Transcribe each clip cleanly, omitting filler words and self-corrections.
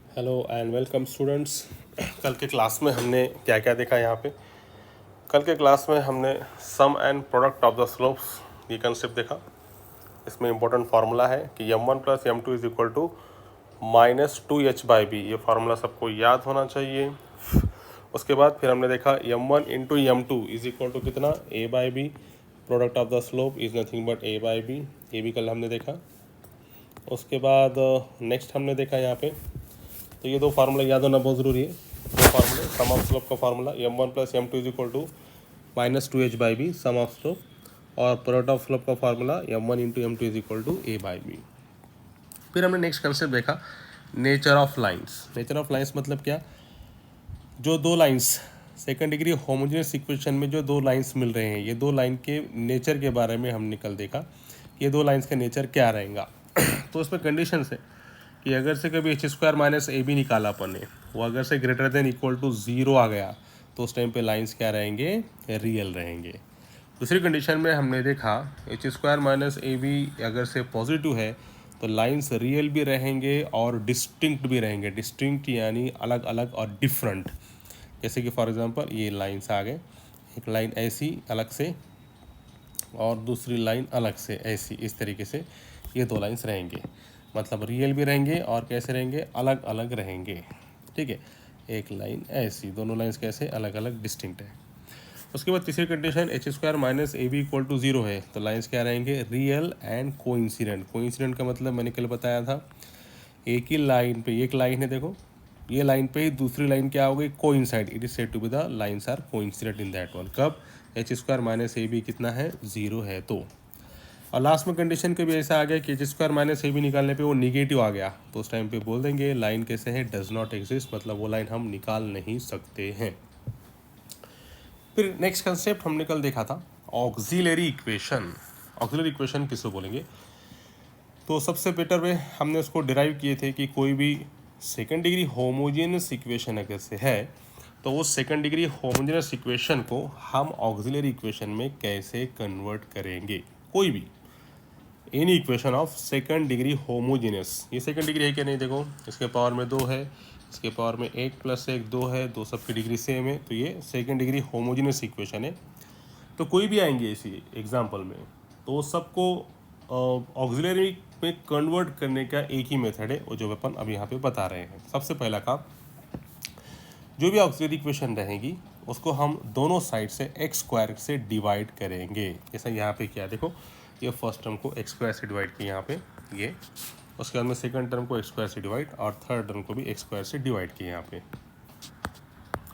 Hello and welcome students. कल के class में हमने क्या क्या देखा यहाँ पे। कल के क्लास में हमने sum and product of the slopes ये कंसेप्ट देखा। इसमें इंपॉर्टेंट फार्मूला है कि m1 plus m2 is equal to -2h/b। ये फार्मूला सबको याद होना चाहिए। उसके बाद फिर हमने देखा m1 into m2 is equal to कितना a/b। Product of the slope is nothing but a/b। ये भी कल हमने देखा। उसके बाद नेक्स्ट हमने देखा यहाँ पे, तो ये दो फार्मूला याद होना बहुत ज़रूरी है। दो फार्मूले, सम ऑफ स्लोप का formula m1 plus m2 is equal to -2h/b sum of slope, और प्रोडक्ट ऑफ स्लोप का formula m1 into m2 is equal to a/b। फिर हमने नेक्स्ट कंसेप्ट देखा nature of lines. Nature of lines मतलब क्या, जो दो lines second degree homogeneous equation में जो दो लाइंस मिल रहे हैं, ये दो लाइन के नेचर के बारे में हमने कल देखा। ये दो लाइंस का नेचर क्या रहेगा। तो उसमें कंडीशन है कि अगर से कभी h² माइनस AB निकाला अपन ने, वो अगर से ग्रेटर देन इक्वल टू 0 आ गया तो उस टाइम पे लाइंस क्या रहेंगे, रियल रहेंगे। दूसरी कंडीशन में हमने देखा h² माइनस AB अगर से पॉजिटिव है तो लाइंस रियल भी रहेंगे और डिस्टिंक्ट भी रहेंगे। डिस्टिंक्ट यानी अलग अलग और डिफरेंट। जैसे कि फॉर एग्जांपल ये लाइंस आ गए, एक लाइन ऐसी अलग से और दूसरी लाइन अलग से ऐसी, इस तरीके से ये दो लाइंस रहेंगे। मतलब रियल भी रहेंगे और कैसे रहेंगे, अलग अलग रहेंगे। ठीक है, एक लाइन ऐसी, दोनों लाइंस कैसे अलग अलग डिस्टिंक्ट है। उसके बाद तीसरी condition h² minus AB equal to 0 है तो लाइंस क्या रहेंगे, रियल एंड कोइंसिडेंट। कोइंसिडेंट का मतलब मैंने कल बताया था, एक ही लाइन पे एक लाइन है, देखो ये लाइन पे ही दूसरी लाइन क्या हो गई, coincide. It is said to be the lines are coincident in that one. कब h² माइनस AB कितना है, 0 है तो। और लास्ट में कंडीशन कभी ऐसा आ गया कि h² माइनस AB निकालने पे वो निगेटिव आ गया तो उस टाइम पे बोल देंगे लाइन कैसे है, डज नॉट एग्जिस्ट, मतलब वो लाइन हम निकाल नहीं सकते हैं। फिर नेक्स्ट कंसेप्ट हमने कल देखा था ऑक्सिलरी इक्वेशन। ऑक्सिलरी इक्वेशन किसको बोलेंगे, तो सबसे बेटर वे हमने उसको डिराइव किए थे कि कोई भी सेकंड डिग्री होमोजेनियस इक्वेशन अगर से है तो उस सेकंड डिग्री होमोजेनियस इक्वेशन को हम ऑक्सिलरी इक्वेशन में कैसे कन्वर्ट करेंगे। कोई भी any equation of second degree homogeneous, ये सेकंड डिग्री है क्या नहीं, देखो इसके पावर में 2 है, इसके पावर में 1 + 1 2 है, दो सबकी डिग्री सेम है, तो ये सेकंड डिग्री होमोजेनियस इक्वेशन है। तो कोई भी आएंगे इसी एग्जाम्पल में तो सबको ऑक्सिलरी में कन्वर्ट करने का एक ही मेथड है, वो जो अपन अभी यहाँ पे बता रहे हैं। सबसे पहला काम, जो भी ऑक्सिलरी इक्वेशन रहेगी उसको हम दोनों साइड से x² से डिवाइड करेंगे। जैसा यहाँ पे क्या, देखो ये फर्स्ट टर्म को x² से डिवाइड किया यहाँ पे ये, उसके बाद में सेकंड टर्म को x² से डिवाइड और थर्ड टर्म को भी x² से डिवाइड किया यहाँ पे।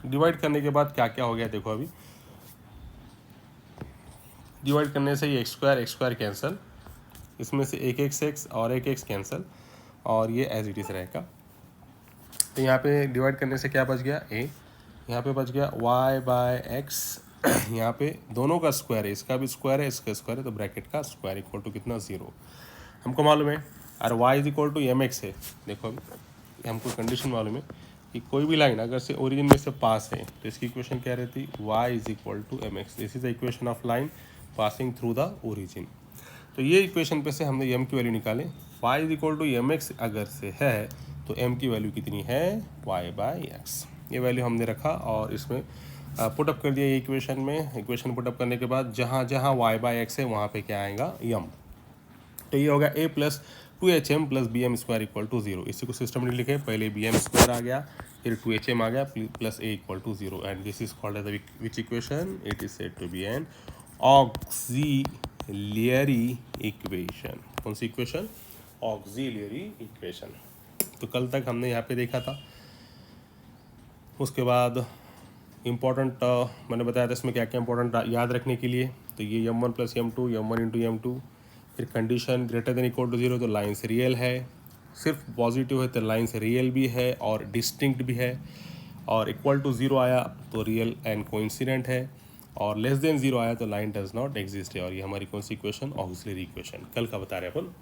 डिवाइड करने के बाद क्या क्या हो गया, देखो अभी डिवाइड करने से ये x² कैंसिल, इसमें से एक x और एक x कैंसिल, और ये एज इट इज़ रहेगा। तो यहाँ पे डिवाइड करने से क्या बच गया, a, यहाँ पे बच गया y/x। यहाँ पे दोनों का स्क्वायर है, इसका भी स्क्वायर है इसका स्क्वायर है, तो ब्रैकेट का स्क्वायर इक्वल टू कितना, 0। हमको मालूम है और y is equal to mx है। देखो अभी हमको कंडीशन मालूम है कि कोई भी लाइन अगर से ओरिजिन में से पास है तो इसकी इक्वेशन क्या रहती, y is equal to mx। This is the equation of line passing through the origin. तो ये इक्वेशन पे से हमने m की वैल्यू निकाले, y is equal to mx अगर से है तो m की वैल्यू कितनी है, y/x। ये वैल्यू हमने रखा और इसमें पुटअप कर दिया ये इक्वेशन में। इक्वेशन पुटअप करने के बाद जहाँ जहाँ y/x है वहाँ पे क्या आएगा, m। तो ये होगा a + 2hm + bm² equal to 0। इसी को सिस्टमेटिक लिखे, पहले bm² आ गया, फिर 2hm आ गया plus a equal to 0, and this is called as which equation, it is said to be an auxiliary equation. कौन सी इक्वेशन, ऑक्सिलियरी इक्वेशन। तो कल तक हमने यहाँ पे देखा था। उसके बाद इम्पोर्टेंट मैंने बताया था इसमें क्या क्या इंपॉर्टेंट याद रखने के लिए, तो ये m1 + m2, m1 into m2, फिर condition greater than equal to 0 तो लाइंस रियल है, सिर्फ पॉजिटिव है तो लाइंस रियल भी है और डिस्टिंक्ट भी है, और इक्वल टू 0 आया तो रियल एंड कोइंसिडेंट है, और लेस देन 0 आया तो लाइन डज नॉट एग्जिस्ट है। और ये हमारी कौन सी इक्वेशन, ऑक्सिलरी इक्वेशन, कल का बता रहे अपन।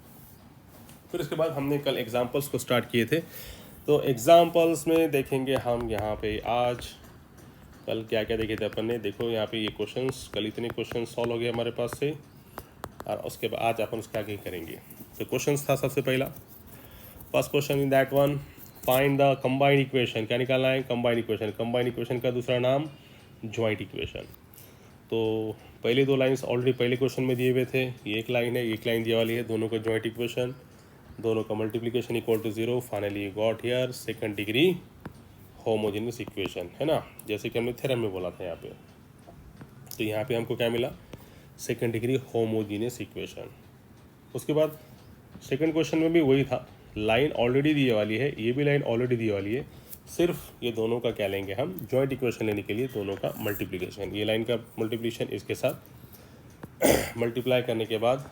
फिर उसके बाद हमने कल एग्जाम्पल्स को स्टार्ट किए थे, तो एग्जाम्पल्स में देखेंगे हम यहाँ पे आज, कल क्या क्या देखे थे अपन ने। देखो यहाँ पे ये क्वेश्चंस, कल इतने क्वेश्चन सॉल्व हो गए हमारे पास से, और उसके बाद आज अपन उसका आगे करेंगे। तो क्वेश्चंस था सबसे पहला, first question in that one, find the combined equation, क्या निकालना है, कंबाइंड इक्वेशन। कंबाइंड इक्वेशन का दूसरा नाम जॉइंट इक्वेशन। तो पहले दो लाइंस ऑलरेडी पहले क्वेश्चन में दिए हुए थे, ये एक लाइन है, एक लाइन दिए वाली है, दोनों का जॉइंट इक्वेशन, दोनों का multiplication equal to 0। Finally got here second degree homogeneous equation, है ना, जैसे कि हमने थ्योरम में बोला था यहाँ पे। तो यहाँ पे हमको क्या मिला, सेकंड डिग्री होमोजेनियस इक्वेशन। उसके बाद सेकंड क्वेश्चन में भी वही था, लाइन ऑलरेडी दी वाली है, ये भी लाइन ऑलरेडी दी वाली है, सिर्फ ये दोनों का क्या लेंगे हम, जॉइंट इक्वेशन लेने के लिए दोनों का मल्टीप्लिकेशन। ये लाइन का मल्टीप्लिकेशन इसके साथ मल्टीप्लाई करने के बाद,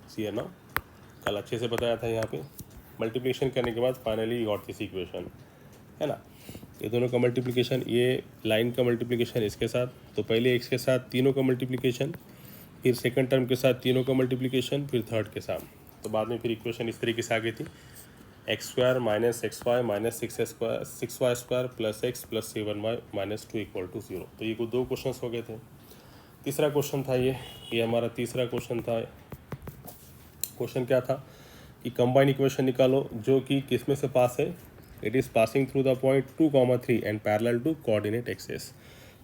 सी ना, कल अच्छे से बताया था यहाँ पे, मल्टीप्लिकेशन करने के बाद फाइनली गॉट दिस इक्वेशन, है ना। ये दोनों का मल्टीप्लिकेशन, ये लाइन का मल्टीप्लिकेशन इसके साथ, तो पहले एक्स के साथ तीनों का मल्टीप्लिकेशन, फिर सेकंड टर्म के साथ तीनों का मल्टीप्लिकेशन, फिर थर्ड के साथ। तो बाद में फिर इक्वेशन इस तरीके से आ गई थी, x square minus x y minus six y square plus x plus 7y minus 2 equal to 0। तो ये कुछ दो क्वेश्चन हो गए थे। तीसरा क्वेश्चन था ये हमारा तीसरा क्वेश्चन था। क्वेश्चन क्या था कि कंबाइन इक्वेशन निकालो जो कि किस में से पास है, it is passing through the point 2,3 and parallel to coordinate axes.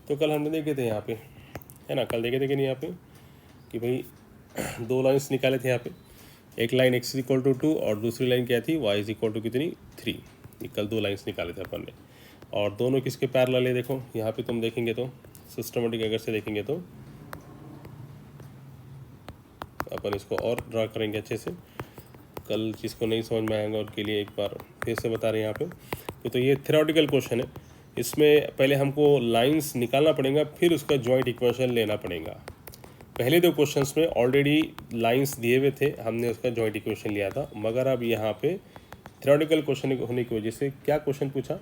तो कल हमने देखे थे यहाँ पे, है ना, कल देखे थे कि नहीं यहाँ पे, कि भाई दो लाइन्स निकाले थे यहाँ पे, एक line x is equal to 2 और दूसरी लाइन क्या थी, y इज इक्वल टू कितनी 3। ये कल दो लाइन्स निकाले थे अपन ने, और दोनों किसके पैरेलल है, देखो यहाँ पे तुम देखेंगे तो सिस्टमेटिक अगर से देखेंगे तो अपन इसको और ड्रा करेंगे अच्छे से। कल जिसको नहीं समझ में आएगा उनके लिए एक बार फिर से बता रहे हैं यहाँ पे। तो ये थ्योरेटिकल क्वेश्चन है, इसमें पहले हमको लाइंस निकालना पड़ेगा, फिर उसका जॉइंट इक्वेशन लेना पड़ेगा। पहले दो क्वेश्चन्स में ऑलरेडी लाइंस दिए हुए थे, हमने उसका जॉइंट इक्वेशन लिया था, मगर अब यहाँ पे थ्योरेटिकल क्वेश्चन होने की वजह से क्या क्वेश्चन पूछा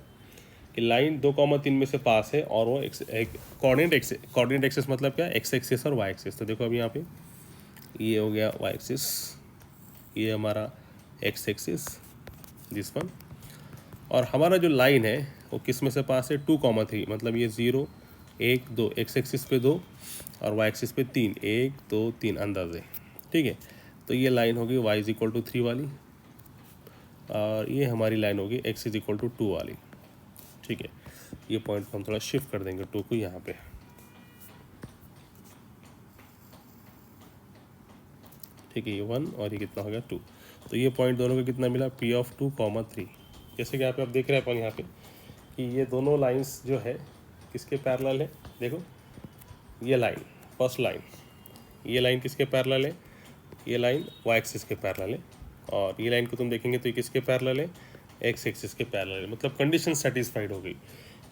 कि लाइन 2,3 में से पास है और वो कोऑर्डिनेट एक्सिस मतलब क्या, एक्स एक्सिस और वाई एक्सिस। तो देखो अभी यहाँ पे ये हो गया वाई एक्सिस, ये हमारा एक्स एक्सिस दिस वन, और हमारा जो लाइन है वो किस में से पास है, 2,3, मतलब ये 0 1 2, एक्स एक्सिस पे 2 और वाई एक्सिस पे 3, 1 2 3 अंदाजे, ठीक है। तो ये लाइन होगी y इज इक्वल टू 3 वाली, और ये हमारी लाइन होगी x इज इक्वल टू 2 वाली, ठीक है। ये पॉइंट को हम थोड़ा शिफ्ट कर देंगे 2 को यहाँ पे, ठीक है, ये 1 और ये कितना हो गया 2। तो ये पॉइंट दोनों का कितना मिला, P ऑफ 2,3। जैसे कि यहाँ पे आप देख रहे हैं अपन यहाँ पे कि ये दोनों लाइंस जो है किसके पैरेलल है, देखो ये लाइन फर्स्ट लाइन, ये लाइन किसके पैरेलल है, ये लाइन वाई एक्सिस के पैरेलल है, और ये लाइन को तुम देखेंगे तो ये किसके पैरेलल है, एक्स एक्सिस के पैरेलल है, मतलब कंडीशन सेटिस्फाइड हो गई।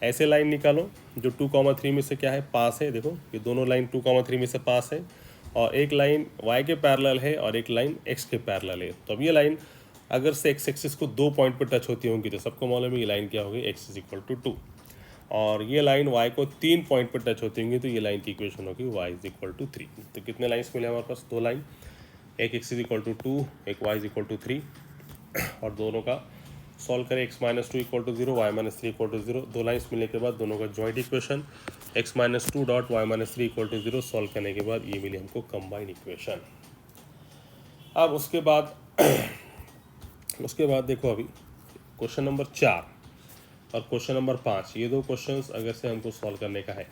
ऐसे लाइन निकालो जो 2,3 में से क्या है, पास है। देखो ये दोनों लाइन 2,3 में से पास है, और एक लाइन y के पैरेलल है और एक लाइन x के पैरेलल है। तो अब ये लाइन अगर से एक्स एक्सिस को 2 पॉइंट पर टच होती होंगी तो सबको मालूम है ये लाइन क्या होगी, x इज इक्वल टू 2, और ये लाइन y को 3 पॉइंट पर टच होती होंगी तो ये लाइन की इक्वेशन होगी y इज इक्वल टू 3। तो कितने लाइन्स मिले हमारे पास, दो लाइन, एक x इज इक्वल टू 2, एक y इज इक्वल टू 3, और दोनों का सॉल्व करें, x minus 2 equal to 0, y minus 3 equal to 0। दो लाइन्स मिलने के बाद दोनों का joint equation x minus 2 dot y minus 3 equal to 0 solve करने के बाद ये मिली हमको कंबाइंड इक्वेशन। अब उसके बाद देखो अभी क्वेश्चन नंबर 4 और क्वेश्चन नंबर 5, ये दो क्वेश्चंस अगर से हमको सॉल्व करने का है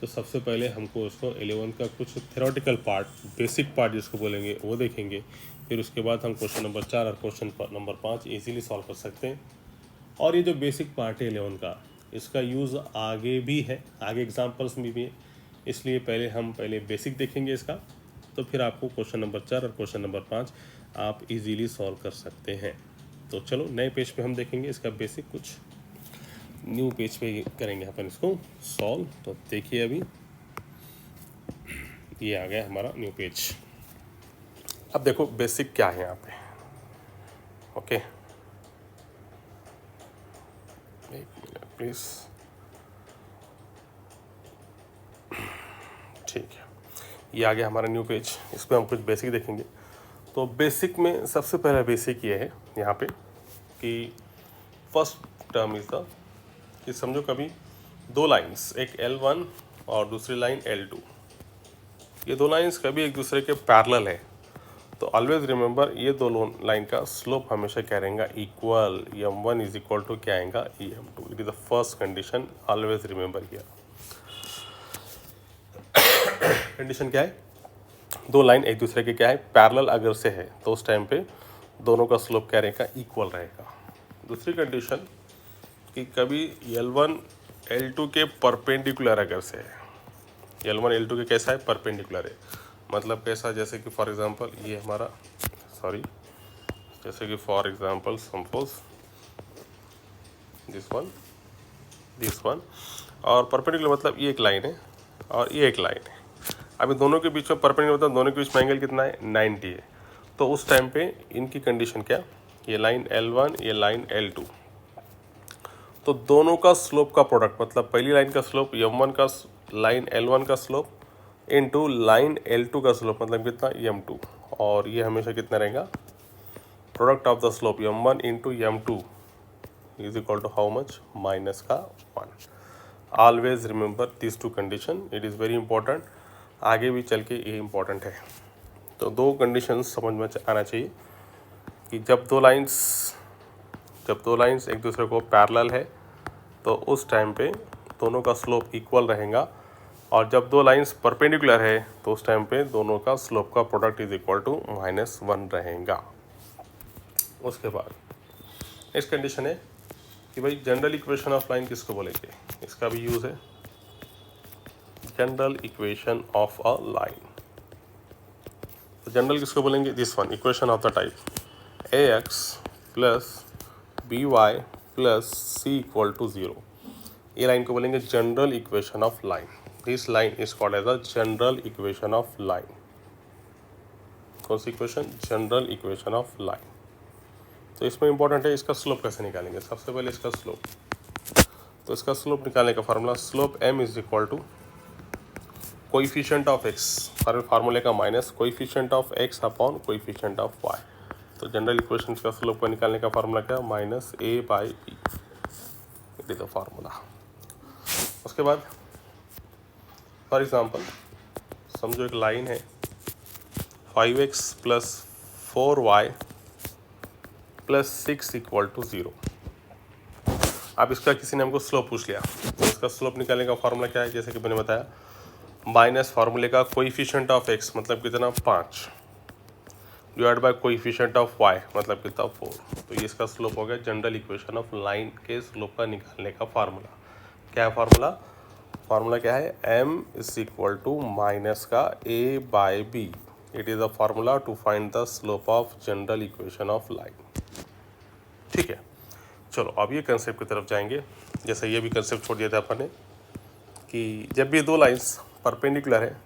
तो सबसे पहले हमको उसको 11 का कुछ थ्योरेटिकल पार्ट, बेसिक पार्ट जिसको बोलेंगे वो देखेंगे, फिर उसके बाद हम क्वेश्चन नंबर 4 और क्वेश्चन नंबर 5 इजीली सॉल्व कर सकते हैं। और ये जो बेसिक पार्ट है 11 का, इसका यूज़ आगे भी है, आगे एग्जाम्पल्स में भी है, इसलिए हम पहले बेसिक देखेंगे इसका, तो फिर आपको क्वेश्चन नंबर 4 और क्वेश्चन नंबर 5 आप इजीली सॉल्व कर सकते हैं। तो चलो नए पेज पे हम देखेंगे इसका बेसिक, कुछ न्यू पेज पे करेंगे अपन इसको सॉल्व। तो देखिए अभी ये आ गया हमारा न्यू पेज। अब देखो बेसिक क्या है यहाँ पे, ओके, एक मिनट प्लीज, ठीक है, ये आ गया हमारा न्यू पेज। इस पर हम कुछ बेसिक देखेंगे। तो बेसिक में सबसे पहला बेसिक ये है यहाँ पे कि फर्स्ट टर्म इज द, कि समझो कभी दो लाइंस, एक L1 और दूसरी लाइन L2, ये दो लाइंस कभी एक दूसरे के पैरेलल है, तो ऑलवेज रिमेंबर ये दो लाइन का स्लोप हमेशा क्या रहेगा, equal. m1 is equal to क्या आएगा, em2। It is the first condition, always remember here. Condition क्या है, दो लाइन एक दूसरे के क्या है, पैरेलल अगर से है तो उस टाइम पे दोनों का स्लोप क्या रहेगा, इक्वल रहेगा। दूसरी कंडीशन कि कभी L1 L2 के परपेंडिकुलर अगर से है, L1 L2 के कैसा है, परपेंडिकुलर है। मतलब कैसा, जैसे कि फॉर एग्जांपल ये हमारा जैसे कि for example suppose this one और परपेंडिकुलर मतलब ये एक लाइन है और ये एक लाइन है। अभी दोनों के बीच में परपेंडिकुलर मतलब दोनों के बीच में एंगल कितना है, 90 है। तो उस टाइम पे इनकी कंडीशन क्या, ये लाइन L1 ये लाइन L2, तो दोनों का स्लोप का प्रोडक्ट मतलब पहली लाइन का स्लोप m1 का लाइन L1 का स्लोप इनटू लाइन L2 का स्लोप मतलब कितना, m2, और ये हमेशा कितना रहेगा, product of the slope m1 into m2 is equal to how much, minus का 1। Always remember this two condition, it is very important, आगे भी चल के ये इंपॉर्टेंट है। तो दो कंडीशंस समझ में आना चाहिए कि जब दो लाइंस एक दूसरे को पैरेलल है तो उस टाइम पे दोनों का स्लोप इक्वल रहेगा, और जब दो लाइंस परपेंडिकुलर है तो उस टाइम पे दोनों का स्लोप का प्रोडक्ट इज इक्वल टू -1 रहेगा। उसके बाद नेक्स्ट कंडीशन है कि भाई जनरल इक्वेशन ऑफ लाइन किसको बोलेंगे, इसका भी यूज़ है। General equation of a line, तो जनरल किसको बोलेंगे, this one, equation of the type ax plus by plus c equal to 0। ये लाइन को बोलेंगे general equation of line. This line is called as a general equation of line. कौन सी equation, general equation of line. तो इसमें important है इसका slope कैसे निकालेंगे। सबसे पहले इसका स्लोप, तो इसका स्लोप निकालने का formula, slope m is equal to coefficient of x, फार्मूले का minus coefficient of x upon coefficient of y। तो जनरल इक्वेशन का स्लोप को निकालने का फार्मूला क्या, -a/b, it is the formula. उसके बाद फॉर एग्जांपल समझो एक लाइन है 5x plus 4y plus 6 equal to 0। अब इसका किसी ने हमको स्लोप पूछ लिया, तो इसका स्लोप निकालने का फार्मूला क्या है, जैसे कि मैंने बताया माइनस फार्मूले का कोइफिशिएंट ऑफ x मतलब कितना 5 divide by coefficient of y मतलब कितना 4। तो ये इसका स्लोप हो गया जनरल इक्वेशन ऑफ लाइन के स्लोप का निकालने का फार्मूला। क्या है फार्मूला क्या है, m is equal to minus का a/b। It is a formula to find the slope of general equation of line. ठीक है, चलो अब ये कंसेप्ट की तरफ जाएंगे। जैसे ये भी कंसेप्ट छोड़ दिया था अपन ने कि जब भी दो लाइंस परपेंडिकुलर है,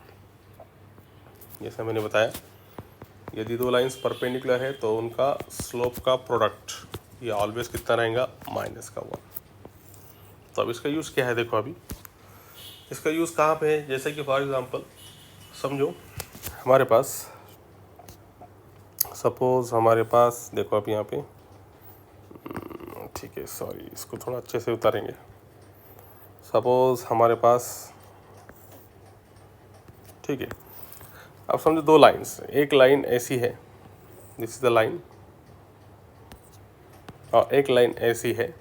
जैसा मैंने बताया यदि दो लाइंस परपेंडिकुलर है तो उनका स्लोप का प्रोडक्ट ये ऑलवेज कितना रहेगा, -1। तो अब इसका यूज़ क्या है, देखो अभी इसका यूज़ कहाँ पे है। जैसे कि फॉर एग्जांपल समझो हमारे पास, सपोज हमारे पास देखो अब यहाँ पे, ठीक है सॉरी इसको थोड़ा अच्छे से उतारेंगे। सपोज हमारे पास, ठीक है, अब समझो दो लाइंस, एक लाइन ऐसी है, दिस इज द लाइन, और एक लाइन ऐसी है,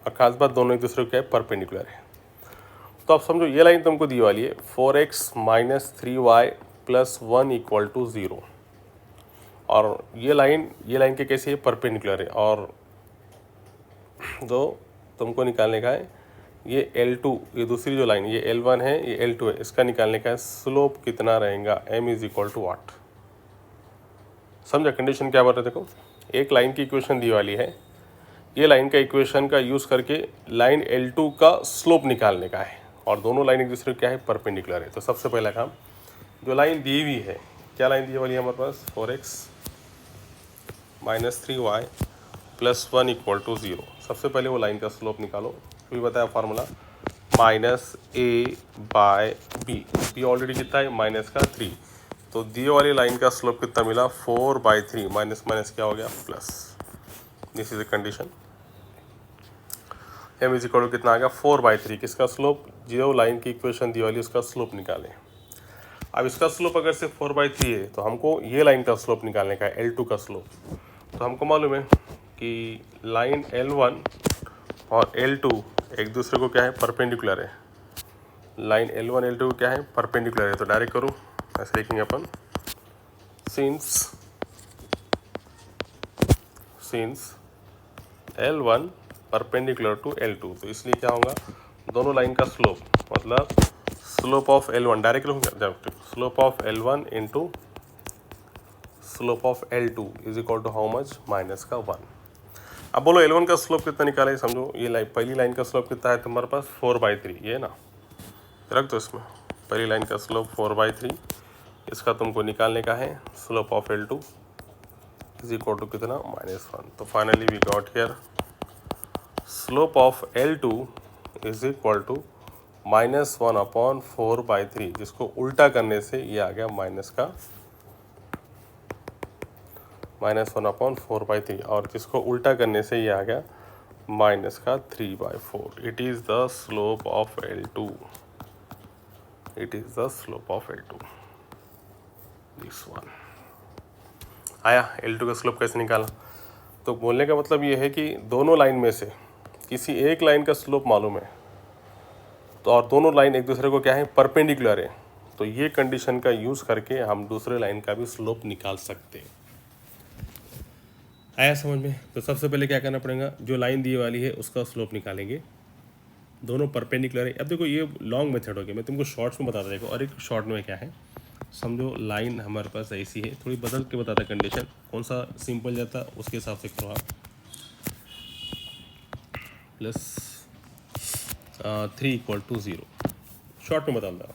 और खास बात दोनों एक दूसरे को क्या है, परपेंडिकुलर है। तो अब समझो ये लाइन तुमको दी वाली है 4x माइनस 3y प्लस 1 इक्वल टू 0, और ये लाइन के कैसे है, परपेंडिकुलर है, और दो तुमको निकालने का है ये L2, ये दूसरी जो लाइन ये L1 है ये L2 है, इसका निकालने का है स्लोप कितना रहेगा, m इज इक्वल टू वाट। समझा कंडीशन क्या बता, देखो एक लाइन की इक्वेशन दी वाली है, ये लाइन का इक्वेशन का यूज़ करके लाइन L2 का स्लोप निकालने का है, और दोनों लाइन एक दूसरे क्या है, परपेंडिकुलर है। तो सबसे पहला काम, जो लाइन दी हुई है, क्या लाइन दी वाली है हमारे पास, 4x माइनस 3y प्लस 1 इक्वल टू 0। सबसे पहले वो लाइन का स्लोप निकालो, भी बताया फार्मूला -a/b। बी ऑलरेडी कितना है, -3, तो दी वाली लाइन का स्लोप कितना मिला, 4/3, माइनस माइनस क्या हो गया, plus. This is the condition. m is equal to कितना आ गया, 4/3, किसका स्लोप, जो लाइन की इक्वेशन दी वाली उसका स्लोप निकालें। अब इसका स्लोप अगर से 4/3 है तो हमको ये लाइन का स्लोप निकालने का है, L2 का स्लोप। तो हमको मालूम है कि लाइन L1 और L2 एक दूसरे को क्या है, परपेंडिकुलर है। लाइन L1 L2 क्या है, परपेंडिकुलर है। तो डायरेक्ट करूँ, ऐसे लिखेंगे अपन, since L1 perpendicular to L2, तो इसलिए क्या होगा, दोनों लाइन का स्लोप मतलब स्लोप ऑफ L1 डायरेक्ट लिखूँगा, slope of L1 into slope of L2 is equal to how much, minus का 1। अब बोलो L1 का स्लोप कितना निकाले, समझो ये लाइन, पहली लाइन का स्लोप कितना है तुम्हारे पास, 4/3, ये ना, रख दो इसमें, पहली लाइन का स्लोप 4/3, इसका तुमको निकालने का है slope of L2 is equal to कितना, -1। तो finally we got here slope of L2 is equal to -1/4/3, जिसको उल्टा करने से ये आ गया -1/4/3, और जिसको उल्टा करने से ये आ गया -3/4। It is the slope of L2, it is the slope of L2, this one. आया L2 का स्लोप कैसे निकाला। तो बोलने का मतलब ये है कि दोनों लाइन में से किसी एक लाइन का स्लोप मालूम है, तो और दोनों लाइन एक दूसरे को क्या है, परपेंडिकुलर है, तो ये कंडीशन का यूज़ करके हम दूसरे लाइन का भी स्लोप निकाल सकते हैं। आया समझ में। तो सबसे पहले क्या करना पड़ेगा, जो लाइन दी वाली है उसका स्लोप निकालेंगे, दोनों परपेंडिकुलर है। अब देखो ये लॉन्ग मेथड हो गया, मैं तुमको शॉर्ट्स में बताता देखो। और एक शॉर्ट में क्या है, समझो लाइन हमारे पास ऐसी है, थोड़ी बदल के बताता कंडीशन, कौन सा सिंपल जाता उसके हिसाब से करो आप। +3 = 0, शॉर्ट में बता दो।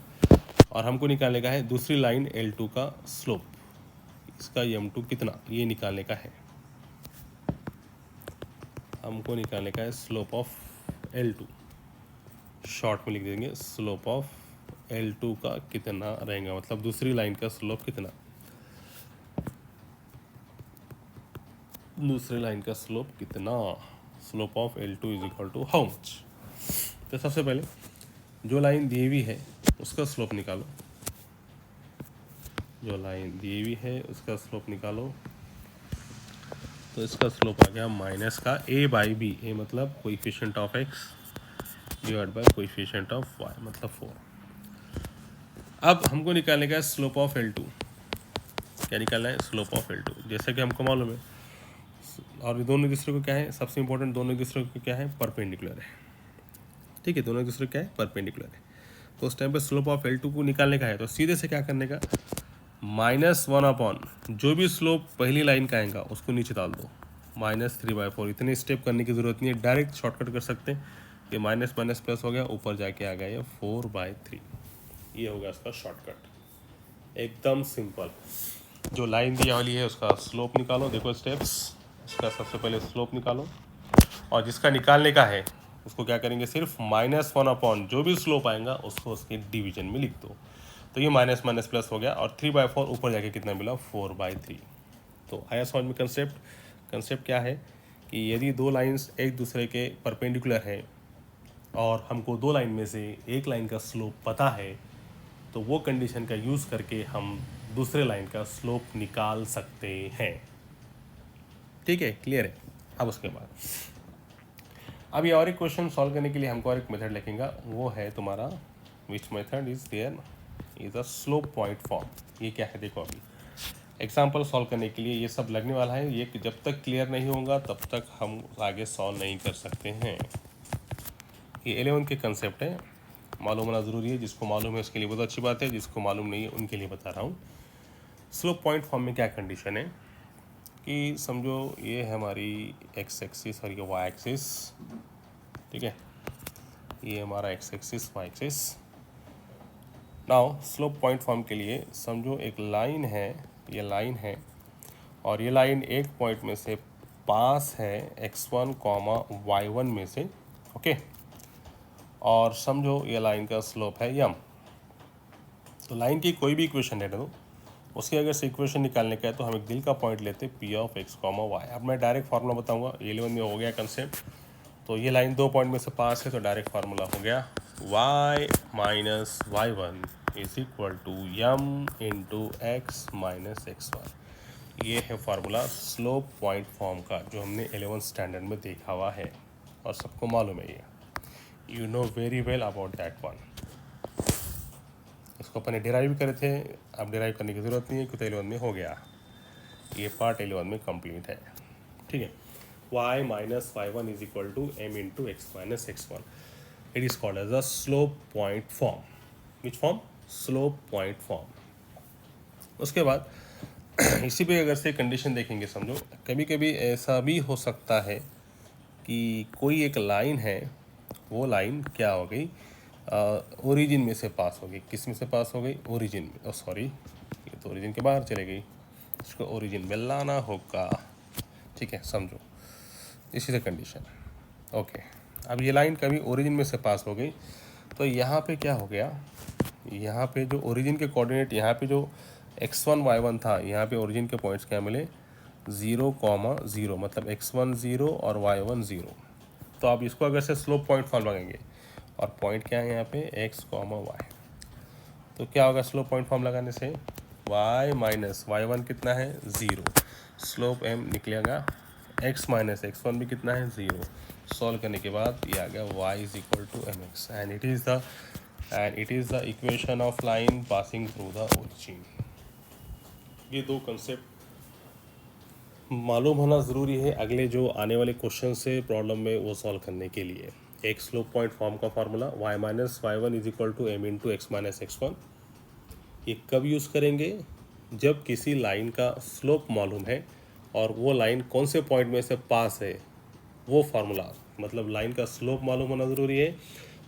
और हमको निकालने का है दूसरी लाइन L2 का स्लोप, इसका M2 कितना, ये निकालने का है। हमको निकालने का है स्लोप ऑफ L2, शॉर्ट में लिख देंगे स्लोप ऑफ L2 का कितना रहेगा, मतलब दूसरी लाइन का स्लोप कितना, दूसरी लाइन का स्लोप कितना, slope of L2 is equal to how much. तो सबसे पहले जो लाइन दी हुई है उसका स्लोप निकालो, जो लाइन दी हुई है उसका स्लोप निकालो। तो इसका स्लोप आ गया माइनस का a/b, ए मतलब coefficient of x divide by coefficient of y मतलब 4। अब हमको निकालने का है स्लोप ऑफ L2, क्या निकालना है, स्लोप ऑफ L2, जैसे कि हमको मालूम है, और दोनों दूसरे को क्या है, सबसे इंपॉर्टेंट, दोनों दूसरे को क्या है, परपेंडिकुलर है। ठीक है, दोनों दूसरे क्या है, परपेंडिकुलर है। तो उस टाइम पे स्लोप ऑफ L2 को निकालने का है, तो सीधे से क्या करने का, -1 जो भी स्लोप पहली लाइन का आएगा उसको नीचे डाल दो, -3/4। इतने स्टेप करने की ज़रूरत नहीं है, डायरेक्ट शॉर्टकट कर सकते हैं कि माइनस माइनस प्लस हो गया, ऊपर जाके आ गया ये 4/3, ये होगा इसका शॉर्टकट, एकदम सिंपल। जो लाइन दिया वाली है उसका स्लोप निकालो, देखो स्टेप्स, इसका सबसे पहले स्लोप निकालो, और जिसका निकालने का है उसको क्या करेंगे, सिर्फ -1 जो भी स्लोप आएगा उसको उसके डिवीजन में लिख दो। तो ये माइनस माइनस प्लस हो गया, और 3/4 ऊपर जाके कितना मिला, 4/3। तो आया समझ में कंसेप्ट। कंसेप्ट क्या है कि यदि दो लाइंस एक दूसरे के परपेंडिकुलर हैं और हमको दो लाइन में से एक लाइन का स्लोप पता है, तो वो कंडीशन का यूज़ करके हम दूसरे लाइन का स्लोप निकाल सकते हैं। ठीक है, क्लियर है। अब उसके बाद अब ये और एक क्वेश्चन सॉल्व करने के लिए हमको और एक मेथड लिखेंगे, वो है तुम्हारा which method is there is a slope point form. ये क्या है, देखो अभी एग्जाम्पल सॉल्व करने के लिए ये सब लगने वाला है, ये जब तक क्लियर नहीं होगा तब तक हम आगे सॉल्व नहीं कर सकते हैं। ये 11 के कंसेप्ट है, मालूम होना ज़रूरी है, जिसको मालूम है उसके लिए बहुत अच्छी बात है, जिसको मालूम नहीं है उनके लिए बता रहा हूँ। स्लोप पॉइंट फॉर्म में क्या कंडीशन है कि समझो ये है हमारी एक्स एक्सिस और ये वाई एक्सिस, ठीक है, ये हमारा x axis y axis. Now slope point form के लिए समझो एक लाइन है, ये लाइन है, और ये लाइन एक पॉइंट में से पास है x1, y1 में से, ओके, और समझो ये लाइन का स्लोप है m। तो लाइन की कोई भी इक्वेशन है तो उसकी अगर से इक्वेशन निकालने का है तो हम एक दिल का पॉइंट लेते हैं P ऑफ x, y। अब मैं डायरेक्ट फार्मूला बताऊंगा, 11 में हो गया कंसेप्ट। तो ये लाइन दो पॉइंट में से पास है, तो डायरेक्ट फार्मूला हो गया y - y1 is equal to m into x minus x1। ये है फार्मूला स्लोप पॉइंट फॉर्म का जो हमने 11th स्टैंडर्ड में देखा हुआ है और सबको मालूम है ये। You know very well about that one. इसको अपने डिराइव करे थे, अब डिराइव करने की ज़रूरत नहीं है क्योंकि 11th में हो गया, ये पार्ट 11th में कंप्लीट है। ठीक है, y minus y1 is equal to m into x minus x1। It is called as a slope point form. Which form? Slope point form. उसके बाद इसी पे अगर से कंडीशन देखेंगे, समझो कभी कभी ऐसा भी हो सकता है कि कोई एक लाइन है, वो लाइन क्या हो गई, ओरिजिन में से पास हो गई। किस में से पास हो गई? ओरिजिन में। सॉरी, ये तो ओरिजिन के बाहर चले गई, इसको ओरिजिन में लाना होगा। ठीक है, समझो, this is the condition. Okay, अब ये लाइन कभी ओरिजिन में से पास हो गई तो यहाँ पे क्या हो गया, यहाँ पे जो ओरिजिन के कोऑर्डिनेट, यहाँ पे जो x1 y1 था, यहाँ पे ओरिजिन के पॉइंट्स क्या मिले? 0,0, मतलब x1 0 और y1 0। तो आप इसको अगर से स्लोप पॉइंट फॉर्म लगाएंगे और पॉइंट क्या है यहाँ पे x, y, तो क्या होगा स्लोप पॉइंट फॉर्म लगाने से? y माइनस y1 कितना है? 0। स्लोप m निकलेगा। x माइनस x1 भी कितना है? 0। सॉल्व करने के बाद ये आ गया y is equal to mx and it is the equation of line passing through the origin. ये दो कंसेप्ट मालूम होना ज़रूरी है अगले जो आने वाले क्वेश्चन से प्रॉब्लम में वो सॉल्व करने के लिए। एक स्लोप पॉइंट फॉर्म का formula y minus y1 is equal to m into x minus x1। ये कब यूज़ करेंगे? जब किसी लाइन का स्लोप मालूम है और वो लाइन कौन से पॉइंट में से पास है, वो फार्मूला, मतलब लाइन का स्लोप मालूम होना ज़रूरी है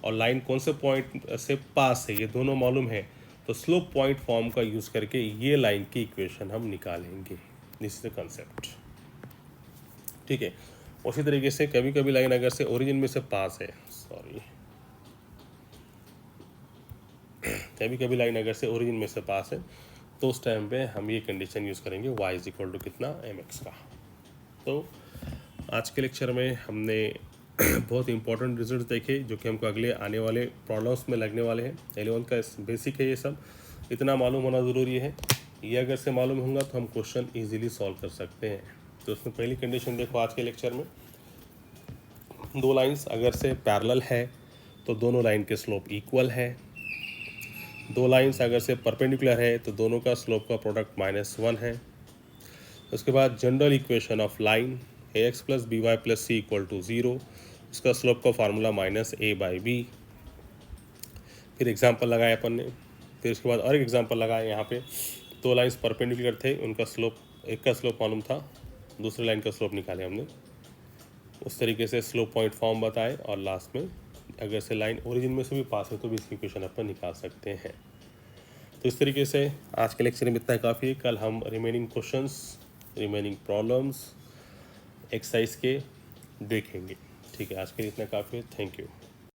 और लाइन कौन से पॉइंट से पास है, ये दोनों मालूम है, तो स्लोप पॉइंट फॉर्म का यूज़ करके ये लाइन की इक्वेशन हम निकालेंगे। This is the concept. ठीक है, उसी तरीके से कभी कभी लाइन अगर से ओरिजिन में से पास है, कभी कभी लाइन अगर से ओरिजिन में से पास है, तो उस टाइम पे हम ये कंडीशन यूज़ करेंगे y इज इक्वल टू कितना? mx का। तो आज के लेक्चर में हमने बहुत इंपॉर्टेंट रिजल्ट देखे जो कि हमको अगले आने वाले प्रॉब्लम्स में लगने वाले हैं। 11th का बेसिक है ये सब, इतना मालूम होना ज़रूरी है। ये अगर से मालूम होगा तो हम क्वेश्चन इजीली सॉल्व कर सकते हैं। तो उसमें पहली कंडीशन देखो आज के लेक्चर में, दो लाइंस अगर से पैरेलल है तो दोनों लाइन के स्लोप इक्वल है। दो लाइंस अगर से परपेंडिकुलर है तो दोनों का स्लोप का प्रोडक्ट -1 है। उसके बाद general equation of line ax plus b y plus c equal to 0, उसका स्लोप का फार्मूला -a/b। फिर एग्जांपल लगाए अपन ने, फिर उसके बाद और एक एग्जांपल लगाए। यहाँ पे दो लाइंस परपेंडिकुलर थे, उनका स्लोप, एक का स्लोप मालूम था, दूसरी लाइन का स्लोप निकाले हमने। उस तरीके से स्लोप पॉइंट फॉर्म बताए और लास्ट में अगर से लाइन ओरिजिन में से भी पास है तो भी इसकी इक्वेशन अपन निकाल सकते हैं। तो इस तरीके से आज के लेक्चर में इतना काफ़ी है। कल हम remaining questions, remaining problems exercise के देखेंगे। ठीक है, आज के लिए इतना काफ़ी है। Thank you.